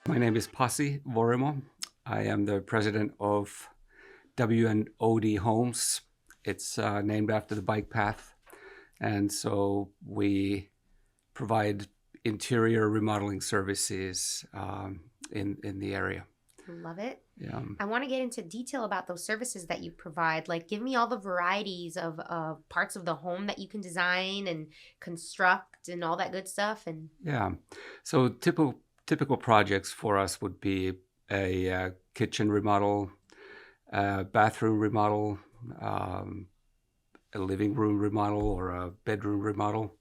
My name is Pasi Vorimo. I am the president of W&OD Homes. It's named after the bike path. And so we provide interior remodeling services in the area. Love it. Yeah. I want to get into detail about those services that you provide. Like, give me all the varieties of parts of the home that you can design and construct and all that good stuff. And Yeah. So typical projects for us would be a kitchen remodel, a bathroom remodel, a living room remodel, or a bedroom remodel.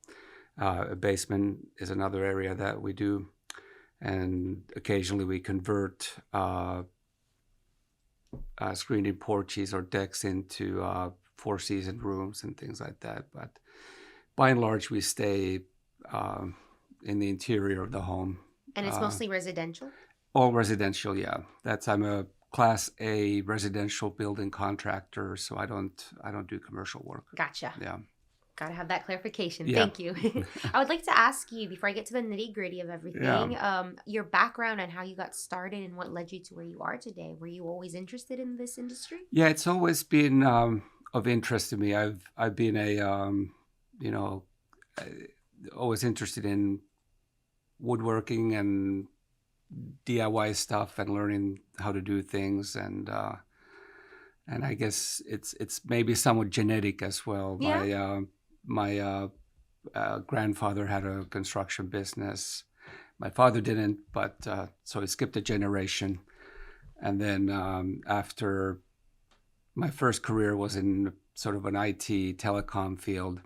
A basement is another area that we do, and occasionally we convert screened-in porches or decks into four-season rooms and things like that. But by and large, we stay in the interior of the home. it's mostly residential. All residential, yeah. I'm a Class A residential building contractor, so I don't do commercial work. Gotcha. Yeah. Gotta have that clarification. Yeah. Thank you. I would like to ask you, before I get to the nitty gritty of everything, your background and how you got started and what led you to where you are today. Were you always interested in this industry? Yeah, it's always been of interest to me. I've been always interested in woodworking and DIY stuff and learning how to do things, and I guess it's maybe somewhat genetic as well. Yeah. My grandfather had a construction business. My father didn't, but so he skipped a generation. And then after my first career was in sort of an IT telecom field,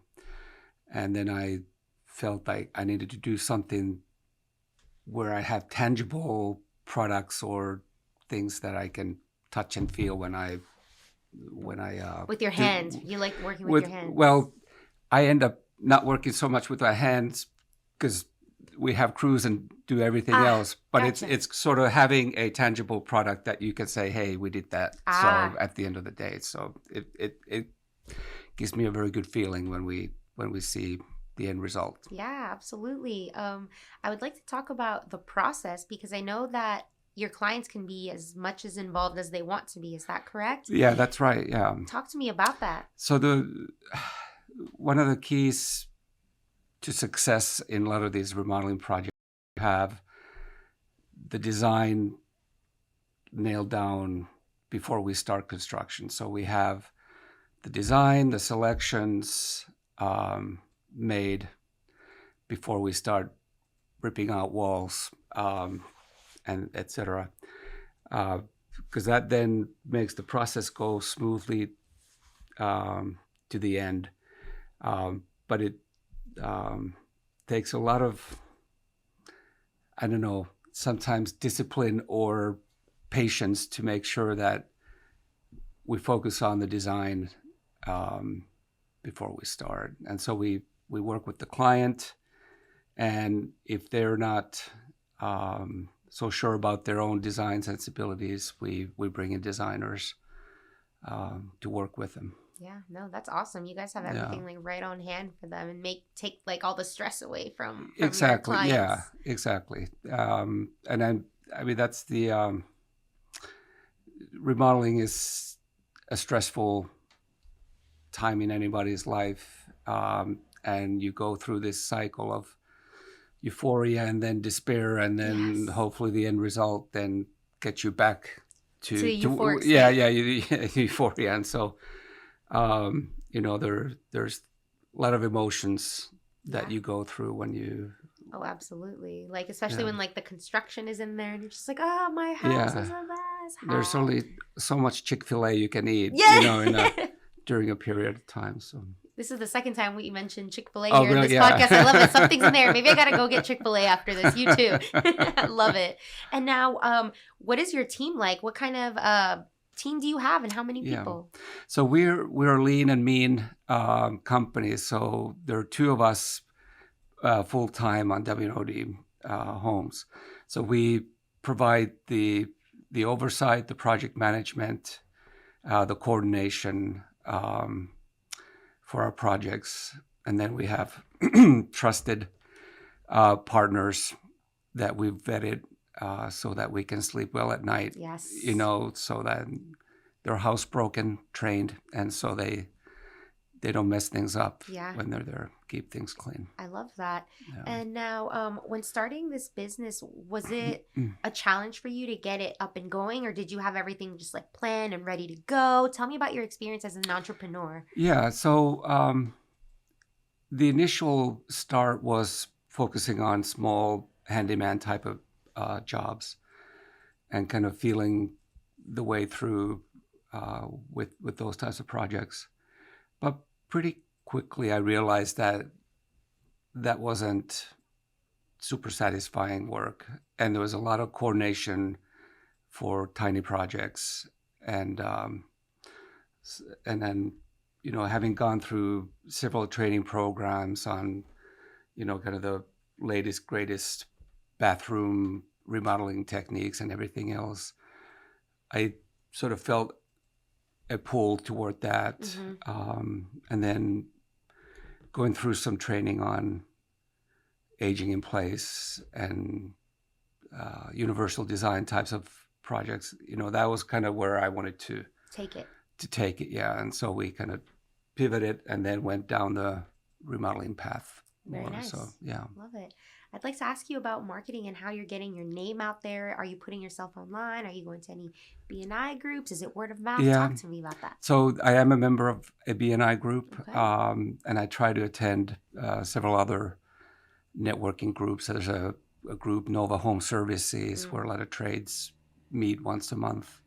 and then I felt like I needed to do something where I have tangible products or things that I can touch and feel when I with your hands. You like working with your hands. Well, I end up not working so much with my hands because we have crews and do everything else. But gotcha. it's sort of having a tangible product that you can say, "Hey, we did that." So at the end of the day, so it gives me a very good feeling when we see the end result. Yeah, absolutely. I would like to talk about the process because I know that your clients can be as much as involved as they want to be. Is that correct? Yeah, that's right. Yeah. Talk to me about that. So one of the keys to success in a lot of these remodeling projects, you have the design nailed down before we start construction. So we have the design, the selections made before we start ripping out walls and etc. Because that then makes the process go smoothly to the end. But it takes a lot of, I don't know, sometimes discipline or patience to make sure that we focus on the design before we start. And so we work with the client, and if they're not so sure about their own design sensibilities, we bring in designers to work with them. Yeah, no, that's awesome. You guys have everything like right on hand for them and take like all the stress away from Exactly. your clients. Yeah, exactly. And then, I mean, that's the remodeling is a stressful time in anybody's life, and you go through this cycle of euphoria and then despair, and then hopefully the end result then gets you back to euphoric euphoria. And so there's a lot of emotions that you go through when you. Oh, absolutely. Like, especially when like the construction is in there and you're just like, oh, my house is a mess. There's only so much Chick-fil-A you can eat, during a period of time. So this is the second time we mentioned Chick-fil-A Oh, here in really? this Yeah. podcast. I love it. Something's in there. Maybe I got to go get Chick-fil-A after this. You too. I love it. And now, what is your team like? What kind of team do you have and how many people? So we're a lean and mean company. So there are two of us full-time on W&OD Homes. So we provide the oversight, the project management, the coordination for our projects. And then we have trusted partners that we've vetted so that we can sleep well at night. Yes. So that they're housebroken trained, and so they don't mess things up Yeah. when they're there. Keep things clean. I love that. Yeah. And now, when starting this business, was it a challenge for you to get it up and going, or did you have everything just like planned and ready to go? Tell me about your experience as an entrepreneur. Yeah. So the initial start was focusing on small handyman type of jobs, and kind of feeling the way through with those types of projects. But pretty quickly, I realized that wasn't super satisfying work, and there was a lot of coordination for tiny projects, and then having gone through several training programs on kind of the latest greatest bathroom remodeling techniques and everything else, I sort of felt a pull toward that. And then going through some training on aging in place and universal design types of projects, that was kind of where I wanted to take it. Yeah. And so we kind of pivoted and then went down the remodeling path more. Very nice. So yeah. Love it. I'd like to ask you about marketing and how you're getting your name out there. Are you putting yourself online? Are you going to any B&I groups? Is it word of mouth? Yeah. Talk to me about that. So I am a member of a B&I group, Okay. and I try to attend several other networking groups. There's a group, Nova Home Services, where a lot of trades meet once a month.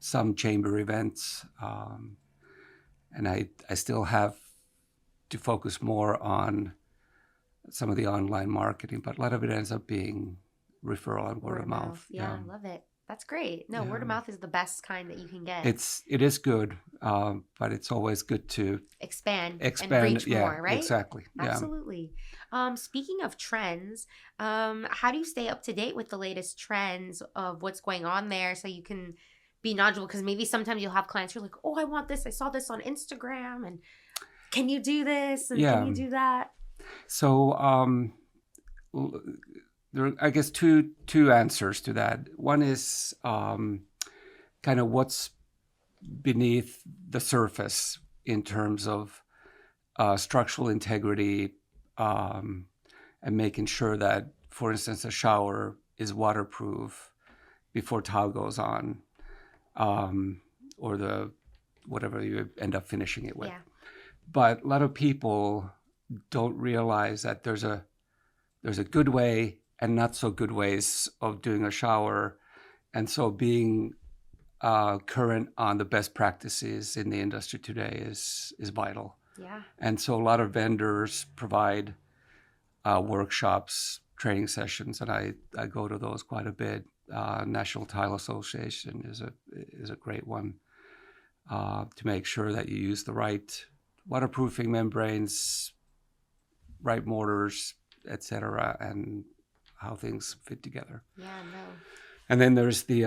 Some chamber events, and I still have to focus more on some of the online marketing, but a lot of it ends up being referral and word of mouth. Yeah, I love it. That's great. No, word of mouth is the best kind that you can get. It is good, but it's always good to expand and reach more, right? Exactly. Absolutely. Speaking of trends, how do you stay up to date with the latest trends of what's going on there so you can be knowledgeable? Because maybe sometimes you'll have clients who are like, oh, I want this. I saw this on Instagram, and can you do this? And can you do that? So there are, I guess, two answers to that. One is kind of what's beneath the surface in terms of structural integrity, and making sure that, for instance, a shower is waterproof before tile goes on, or whatever you end up finishing it with. Yeah. But a lot of people don't realize that there's a good way and not so good ways of doing a shower, and so being current on the best practices in the industry today is vital. Yeah. And so a lot of vendors provide workshops, training sessions, and I go to those quite a bit. National Tile Association is a great one to make sure that you use the right waterproofing membranes, right mortars, etc., and how things fit together. Yeah, no. And then there's the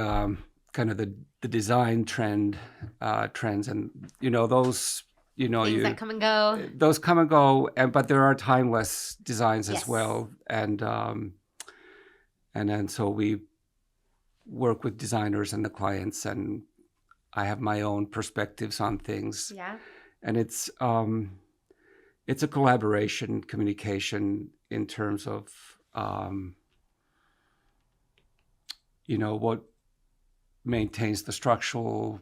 kind of the design trends, and those things that come and go. Those come and go, but there are timeless designs as Yes. well, and then so we work with designers and the clients, and I have my own perspectives on things. Yeah. And it's a collaboration, communication in terms of what maintains the structural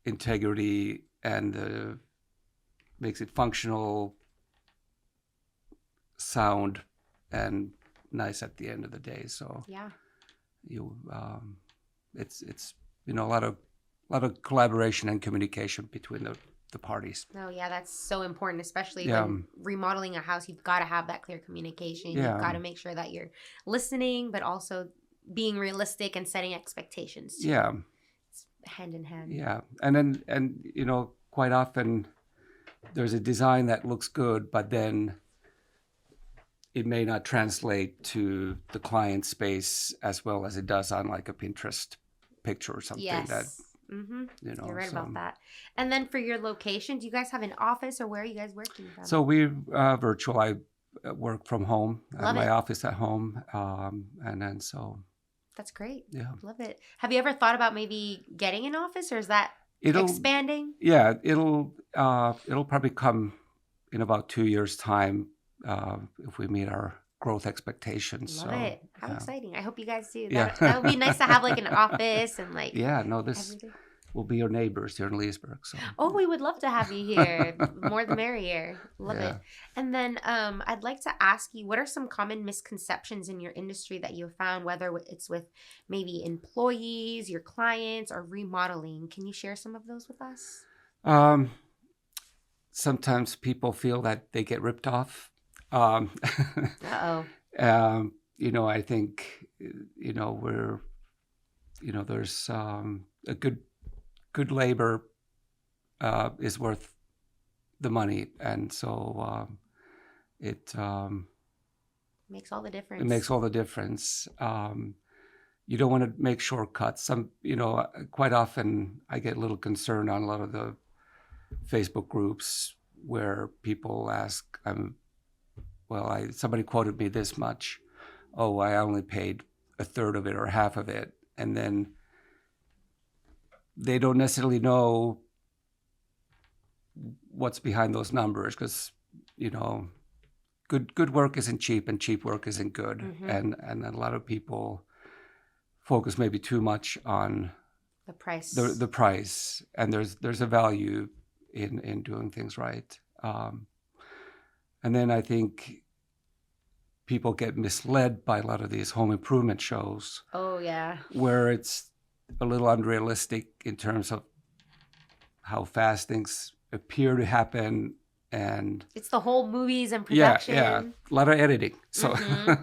integrity and makes it functional, sound, and nice at the end of the day. So yeah, it's a lot of collaboration and communication between the parties. Oh yeah, that's so important, especially when remodeling a house. You've got to have that clear communication. Yeah. You've got to make sure that you're listening, but also being realistic and setting expectations too. Yeah, it's hand in hand. Yeah, and quite often there's a design that looks good, but then it may not translate to the client space as well as it does on like a Pinterest picture or something. Yes. That You're right about that. And then for your location, do you guys have an office, or where are you guys working from? So we're virtual. work from home, Love my it. office at home, and then so That's great. yeah, Love it. Have you ever thought about maybe getting an office, or is that it'll expanding? yeah it'll probably come in about 2 years' time if we meet our growth expectations. Love So it. How yeah, exciting. I hope you guys do. yeah, That would be nice to have like an office and like yeah. No, this everything. will be your neighbors here in Leesburg. So Oh, we would love to have you here. More the merrier. Love it. yeah. And then I'd like to ask you, what are some common misconceptions in your industry that you've found, whether it's with maybe employees, your clients, or remodeling? Can you share some of those with us? Um, Sometimes people feel that they get ripped off. Um, Uh-oh. I think, we're, there's a good labor is worth the money, and so Makes all the it difference. makes all the difference. You don't want to make shortcuts. Quite often I get a little concerned on a lot of the Facebook groups where people ask, somebody quoted me this much. Oh, I only paid a third of it or half of it. And then they don't necessarily know what's behind those numbers because, good work isn't cheap and cheap work isn't good. Mm-hmm. And a lot of people focus maybe too much on The price. the price, and there's a value in doing things right. And then I think people get misled by a lot of these home improvement shows Oh, yeah. where it's a little unrealistic in terms of how fast things appear to happen. And It's the whole movies and yeah, production. a lot of editing. So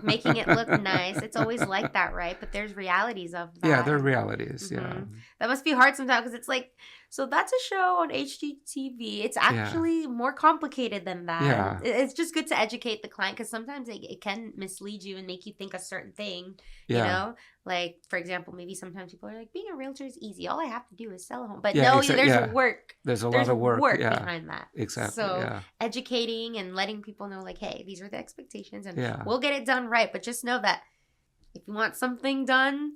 Making it look nice. It's always like that, right? But there's realities of that. yeah, there are realities. Yeah. That must be hard sometimes because it's like, so that's a show on HGTV. It's actually more complicated than that. Yeah. It's just good to educate the client because sometimes it can mislead you and make you think a certain thing, Yeah. you know? Like, for example, maybe sometimes people are like, being a realtor is easy. All I have to do is sell a home. But there's work. There's a lot of work behind that. Exactly. So educating and letting people know, like, hey, these are the expectations and Yeah. we'll get it done right. But just know that if you want something done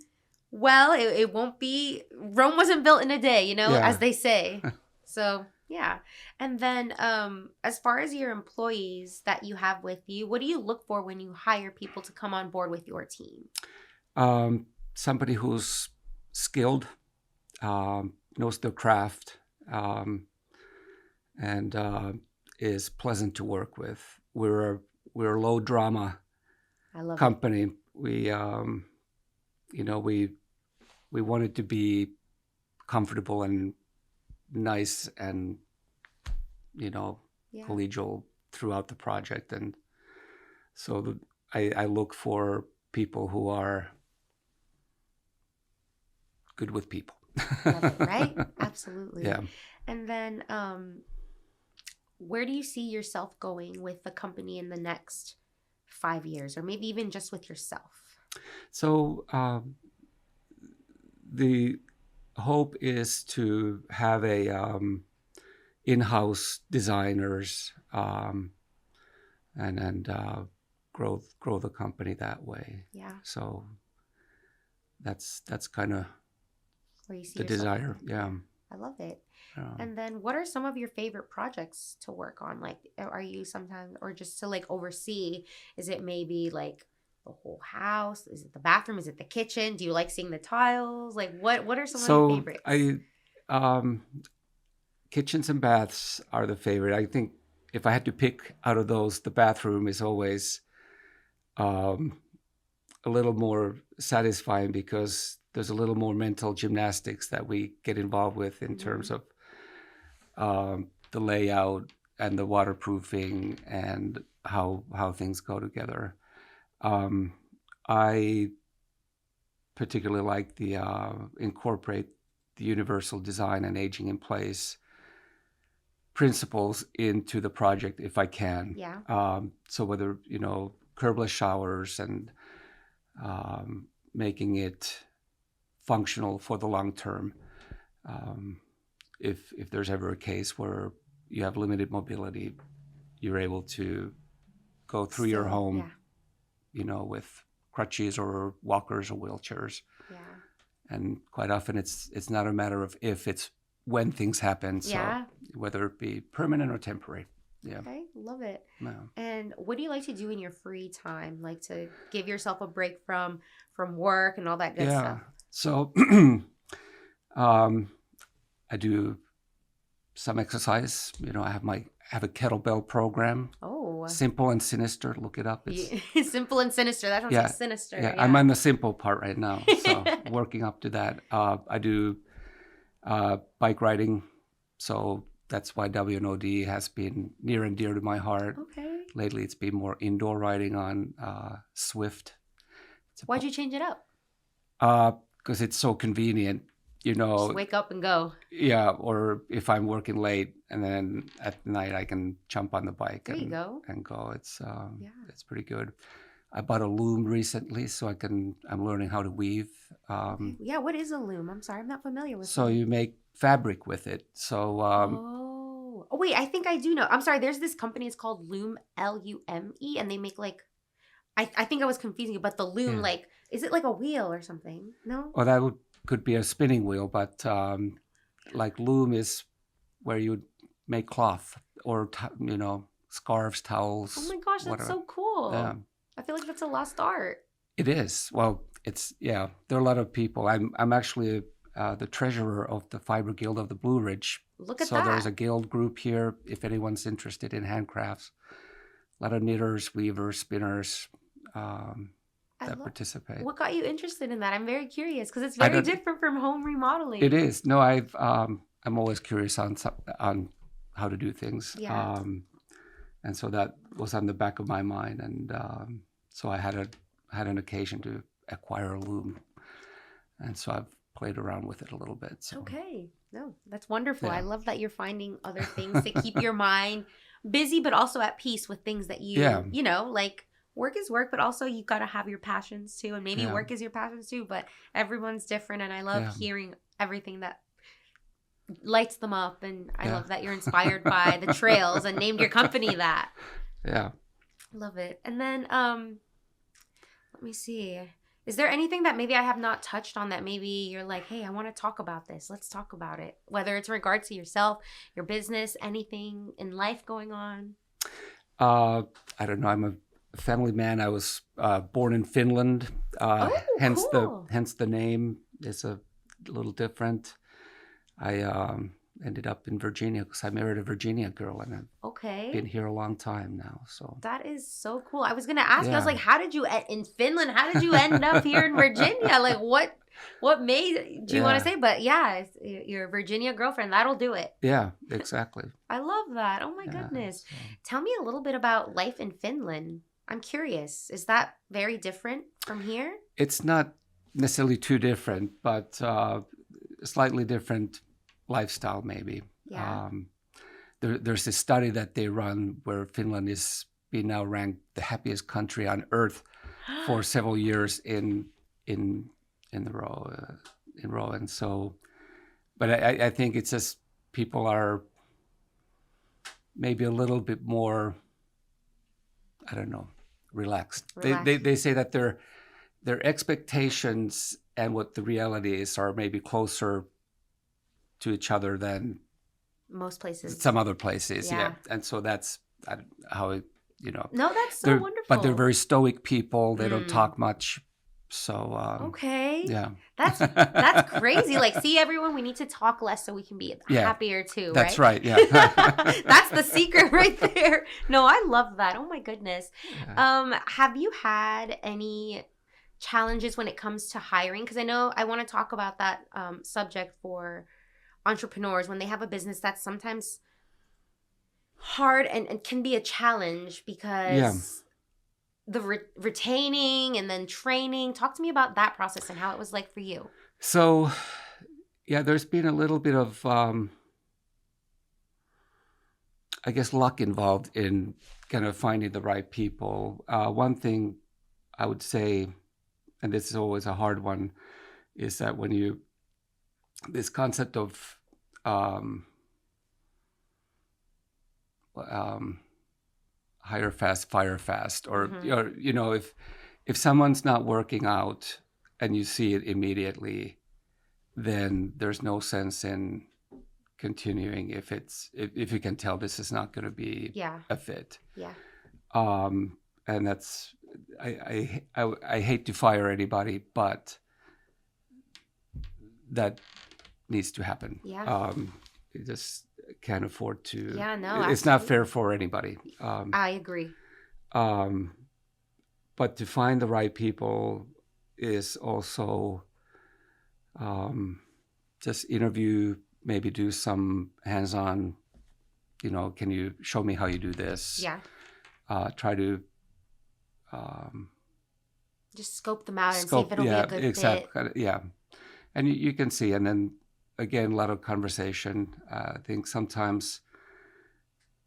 well, it won't be, Rome wasn't built in a day, as they say. So, yeah. And then as far as your employees that you have with you, what do you look for when you hire people to come on board with your team? Somebody who's skilled, knows their craft, and is pleasant to work with. We're a low drama company. We we want it to be comfortable and nice and collegial throughout the project, and so I look for people who are good with people. Love it, right? Absolutely. Yeah. And then where do you see yourself going with the company in the next 5 years, or maybe even just with yourself? So the hope is to have a in-house designers and grow the company that way. Yeah. So that's kind of where you see the yourself. desire. Yeah. I love it. And then what are some of your favorite projects to work on? Like, are you sometimes, or just to like oversee, is it maybe like the whole house? Is it the bathroom? Is it the kitchen? Do you like seeing the tiles? Like what are some of your favorites? Kitchens and baths are the favorite. I think if I had to pick out of those, the bathroom is always a little more satisfying because there's a little more mental gymnastics that we get involved with in terms of the layout and the waterproofing and how things go together. I particularly like the incorporate the universal design and aging in place principles into the project if I can. Yeah. So whether curbless showers and making it functional for the long term. If there's ever a case where you have limited mobility, you're able to go through your Still, home, yeah, with crutches or walkers or wheelchairs. yeah, And quite often it's not a matter of if, it's when things happen. So yeah. whether it be permanent or temporary. Yeah. Okay, love it. No. And what do you like to do in your free time? Like to give yourself a break from work and all that good Yeah. stuff. So I do some exercise. I have a kettlebell program. Oh, Simple and sinister. Look it up. It's simple and sinister. That sounds yeah, like sinister. yeah. Yeah. I'm on the simple part right now, so working up to that. I do bike riding, so that's why W&OD has been near and dear to my heart. Okay. Lately, it's been more indoor riding on Swift. Why'd you change it up? Because it's so convenient. Just wake up and go. Yeah, or if I'm working late and then at night I can jump on the bike There you go. and go. It's Yeah. it's pretty good. I bought a loom recently, so I'm learning how to weave. Yeah, what is a loom? I'm sorry, I'm not familiar with So it. you make fabric with it. So Oh, wait, I think I do know. I'm sorry, there's this company, it's called Loom, Lume, and they make like, I think I was confusing it, but the loom, Yeah. like, is it like a wheel or something? No? well, that could be a spinning wheel, but like loom is where you make cloth or scarves, towels. Oh my gosh, that's whatever. so cool. Yeah. I feel like that's a lost art. It is. Well, there are a lot of people. I'm actually the treasurer of the Fiber Guild of the Blue Ridge. Look at So that. there's a guild group here if anyone's interested in handcrafts. A lot of knitters, weavers, spinners that participate. What got you interested in that? I'm very curious because it's I very don't- different from home remodeling. It is. No, I'm always curious on how to do things. Yeah. And so that was on the back of my mind, and so I had an occasion to acquire a loom, and so I've played around with it a little bit. So. Okay. No, that's wonderful. Yeah. I love that you're finding other things to keep your mind busy, but also at peace with things that you know, like work is work, but also you got to have your passions too. And maybe work is your passions too, but everyone's different. And I love hearing everything that lights them up. And I love that you're inspired by the trails and named your company that. Yeah. Love it. And then, let me see. Is there anything that maybe I have not touched on that maybe you're like, hey, I want to talk about this. Let's talk about it. Whether it's in regards to yourself, your business, anything in life going on. I don't know. I'm a family man. I was born in Finland. Hence cool. the name is a little different. I ended up in Virginia because I married a Virginia girl, and I've been here a long time now. So that is so cool. I was gonna ask you. I was Yeah. like, how did you in Finland? How did you end up here in Virginia? Like, what made do you want to say? But yeah, it's your Virginia girlfriend. That'll do it. yeah, exactly. I love that. Oh my goodness. So. Tell me a little bit about life in Finland. I'm curious. Is that very different from here? It's not necessarily too different, but slightly different lifestyle maybe. Yeah. There's a study that they run where Finland is being now ranked the happiest country on earth for several years in the row, and so, but I think it's just people are maybe a little bit more, I don't know, relaxed. They say that their expectations and what the reality is are maybe closer to each other than most places, some other places. Yeah. And so that's how it, No, that's so wonderful. But they're very stoic people. They don't talk much. So okay, yeah, that's crazy. Like, see, everyone, we need to talk less so we can be happier too. That's right. Yeah, that's the secret right there. No, I love that. Oh my goodness. Yeah. Have you had any challenges when it comes to hiring? Because I know I want to talk about that subject for entrepreneurs when they have a business that's sometimes hard and can be a challenge because the retaining and then training. Talk to me about that process and how it was like for you. So, yeah, there's been a little bit of, I guess, luck involved in kind of finding the right people. One thing I would say, and this is always a hard one, is that when this concept of hire fast, fire fast, or Mhm. if someone's not working out and you see it immediately, then there's no sense in continuing if you can tell this is not going to be Yeah. a fit. Yeah. And that's I hate to fire anybody, but that needs to happen. Yeah. You just can't afford to. Yeah, no, It's not fair absolutely. for anybody. I agree. Um, but to find the right people is also just interview, maybe do some hands-on. Can you show me how you do this? Yeah. Try to Just scope them out and see if scope. it'll be Yeah, a good fit. exactly. Yeah, and you can see, and then again, a lot of conversation. I think sometimes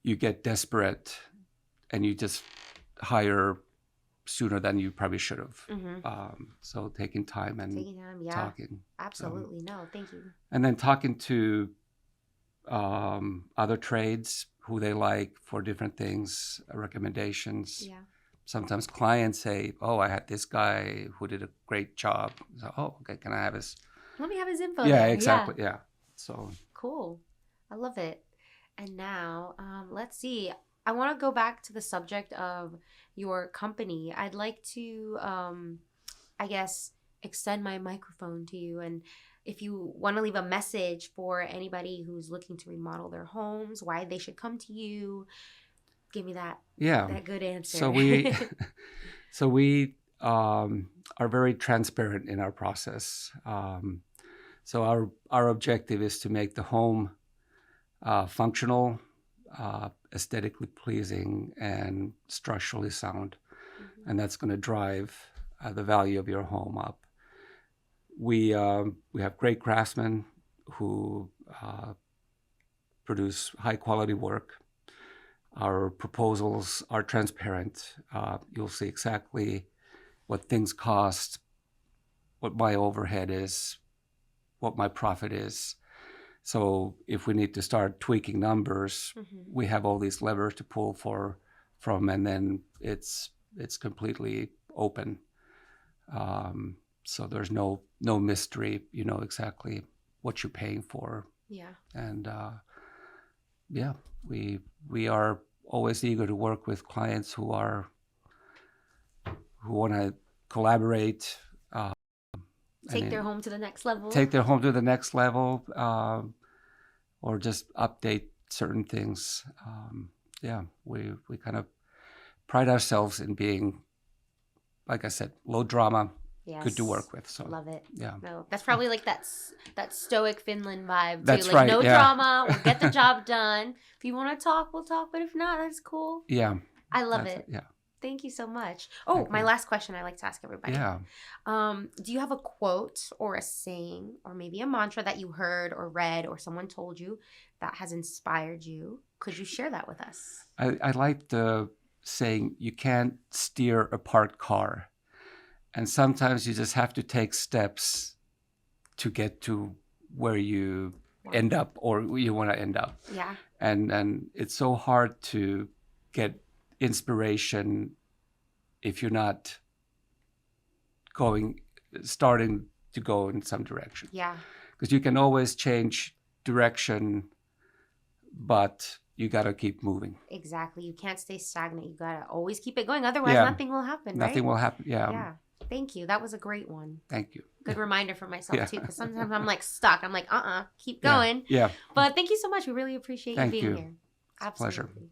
you get desperate and you just hire sooner than you probably should have. So taking time and Taking time, yeah. talking. Absolutely. No, thank you. And then talking to other trades, who they like for different things, recommendations. Yeah. Sometimes clients say, "Oh, I had this guy who did a great job." So, "Oh, okay, can I have his?" Let me have his info Yeah, there. exactly. Yeah. Yeah. So Cool. I love it. And now, let's see. I want to go back to the subject of your company. I'd like to, I guess, extend my microphone to you. And if you want to leave a message for anybody who's looking to remodel their homes, why they should come to you, give me that good answer. So we are very transparent in our process. So our objective is to make the home functional, aesthetically pleasing, and structurally sound, and that's going to drive the value of your home up. We have great craftsmen who produce high quality work. Our proposals are transparent. You'll see exactly what things cost, what my overhead is, what my profit is. So if we need to start tweaking numbers, we have all these levers to pull from, and then it's completely open. So there's no mystery. You know exactly what you're paying for. Yeah. And yeah, we are always eager to work with clients who want to collaborate. Take their home to the next level. Take their home to the next level, or just update certain things. Yeah, we kind of pride ourselves in being, like I said, low drama, Yes. good to work with. So love it. Yeah. No, that's probably like that stoic Finland vibe too. That's like right, no yeah. drama. We'll get the job done. If you want to talk, we'll talk. But if not, that's cool. Yeah. I love it. Yeah. Thank you so much. Oh, Thank my you. last question I like to ask everybody. Yeah. Do you have a quote or a saying or maybe a mantra that you heard or read or someone told you that has inspired you? Could you share that with us? I like the saying, you can't steer a parked car. And sometimes you just have to take steps to get to where you end up or you want to end up. Yeah. And it's so hard to get inspiration if you're not starting to go in some direction. Yeah. Because you can always change direction, but you got to keep moving. Exactly. You can't stay stagnant. You got to always keep it going. Otherwise, Yeah. nothing will happen, right? Nothing will happen. Yeah. Yeah. Thank you. That was a great one. Thank you. Good reminder for myself, Yeah. too, because sometimes I'm like stuck. I'm like, keep Yeah. going. Yeah. But thank you so much. We really appreciate Thank you being you. here. It's a pleasure. Absolutely.